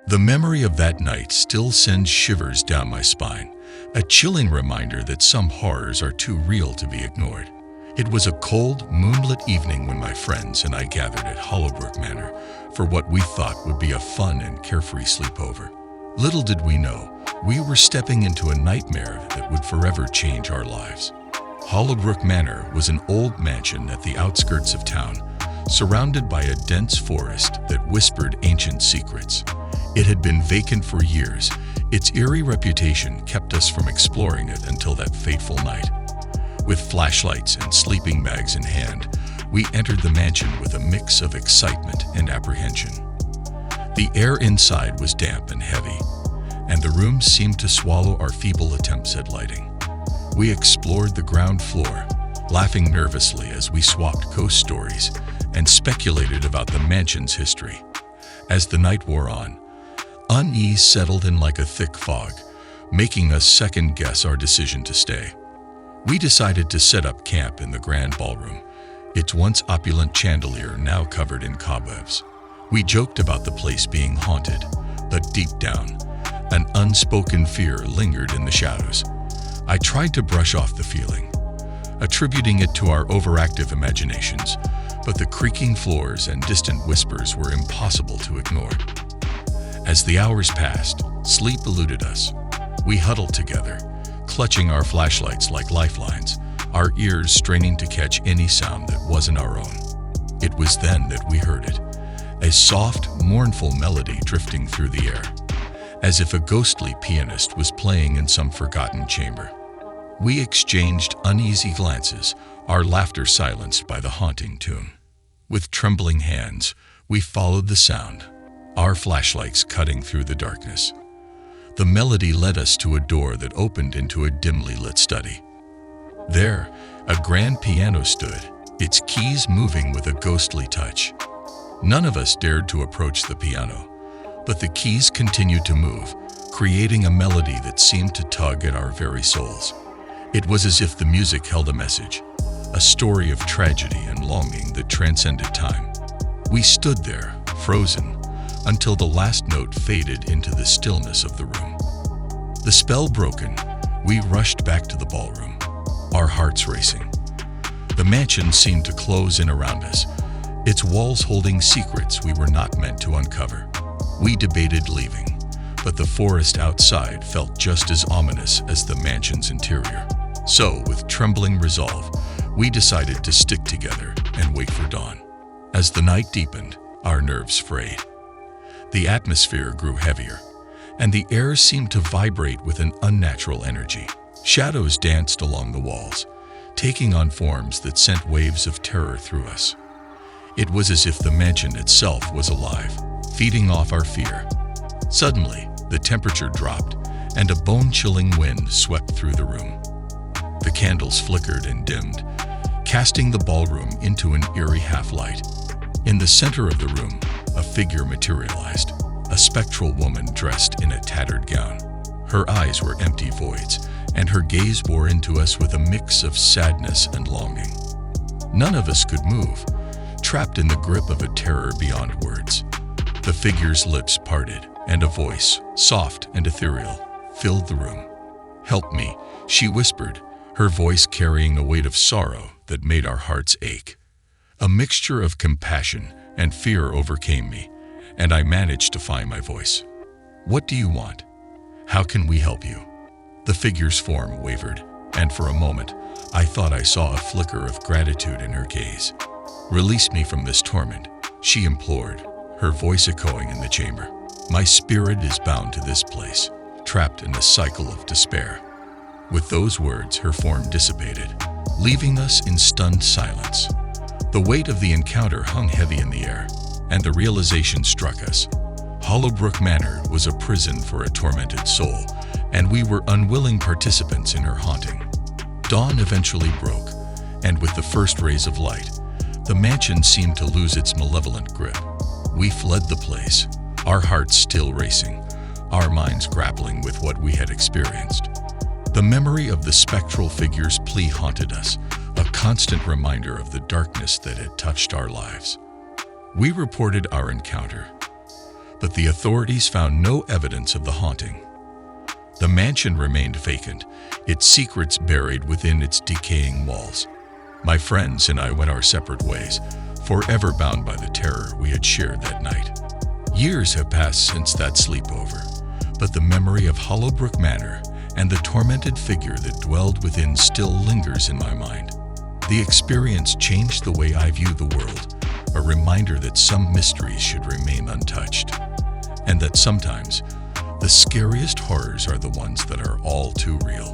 The memory of that night still sends shivers down my spine, a chilling reminder that some horrors are too real to be ignored. It was a cold, moonlit evening when my friends and I gathered at Hollowbrook Manor for what we thought would be a fun and carefree sleepover. Little did we know, we were stepping into a nightmare that would forever change our lives. Hollowbrook Manor was an old mansion at the outskirts of town, surrounded by a dense forest that whispered ancient secrets. It had been vacant for years. Its eerie reputation kept us from exploring it until that fateful night. With flashlights and sleeping bags in hand, we entered the mansion with a mix of excitement and apprehension. The air inside was damp and heavy, and the room seemed to swallow our feeble attempts at lighting. We explored the ground floor, laughing nervously as we swapped ghost stories and speculated about the mansion's history. As the night wore on, unease settled in like a thick fog, making us second-guess our decision to stay. We decided to set up camp in the grand ballroom, its once opulent chandelier now covered in cobwebs. We joked about the place being haunted, but deep down, an unspoken fear lingered in the shadows. I tried to brush off the feeling, attributing it to our overactive imaginations, but the creaking floors and distant whispers were impossible to ignore. As the hours passed, sleep eluded us. We huddled together, clutching our flashlights like lifelines, our ears straining to catch any sound that wasn't our own. It was then that we heard it, a soft, mournful melody drifting through the air, as if a ghostly pianist was playing in some forgotten chamber. We exchanged uneasy glances, our laughter silenced by the haunting tune. With trembling hands, we followed the sound, our flashlights cutting through the darkness. The melody led us to a door that opened into a dimly lit study. There, a grand piano stood, its keys moving with a ghostly touch. None of us dared to approach the piano, but the keys continued to move, creating a melody that seemed to tug at our very souls. It was as if the music held a message, a story of tragedy and longing that transcended time. We stood there, frozen, until the last note faded into the stillness of the room. The spell broken, we rushed back to the ballroom, our hearts racing. The mansion seemed to close in around us, its walls holding secrets we were not meant to uncover. We debated leaving, but the forest outside felt just as ominous as the mansion's interior. So, with trembling resolve, we decided to stick together and wait for dawn. As the night deepened, our nerves frayed. The atmosphere grew heavier, and the air seemed to vibrate with an unnatural energy. Shadows danced along the walls, taking on forms that sent waves of terror through us. It was as if the mansion itself was alive, feeding off our fear. Suddenly, the temperature dropped, and a bone-chilling wind swept through the room. The candles flickered and dimmed, casting the ballroom into an eerie half-light. In the center of the room, a figure materialized, a spectral woman dressed in a tattered gown. Her eyes were empty voids, and her gaze bore into us with a mix of sadness and longing. None of us could move, trapped in the grip of a terror beyond words. The figure's lips parted, and a voice, soft and ethereal, filled the room. "Help me," she whispered, her voice carrying a weight of sorrow that made our hearts ache. A mixture of compassion and fear overcame me, and I managed to find my voice. "What do you want? How can we help you?" The figure's form wavered, and for a moment, I thought I saw a flicker of gratitude in her gaze. "Release me from this torment," she implored, her voice echoing in the chamber. "My spirit is bound to this place, trapped in a cycle of despair." With those words, her form dissipated, leaving us in stunned silence. The weight of the encounter hung heavy in the air, and the realization struck us. Hollowbrook Manor was a prison for a tormented soul, and we were unwilling participants in her haunting. Dawn eventually broke, and with the first rays of light, the mansion seemed to lose its malevolent grip. We fled the place, our hearts still racing, our minds grappling with what we had experienced. The memory of the spectral figure's plea haunted us, a constant reminder of the darkness that had touched our lives. We reported our encounter, but the authorities found no evidence of the haunting. The mansion remained vacant, its secrets buried within its decaying walls. My friends and I went our separate ways, forever bound by the terror we had shared that night. Years have passed since that sleepover, but the memory of Hollowbrook Manor and the tormented figure that dwelled within still lingers in my mind. The experience changed the way I view the world, a reminder that some mysteries should remain untouched, and that sometimes the scariest horrors are the ones that are all too real.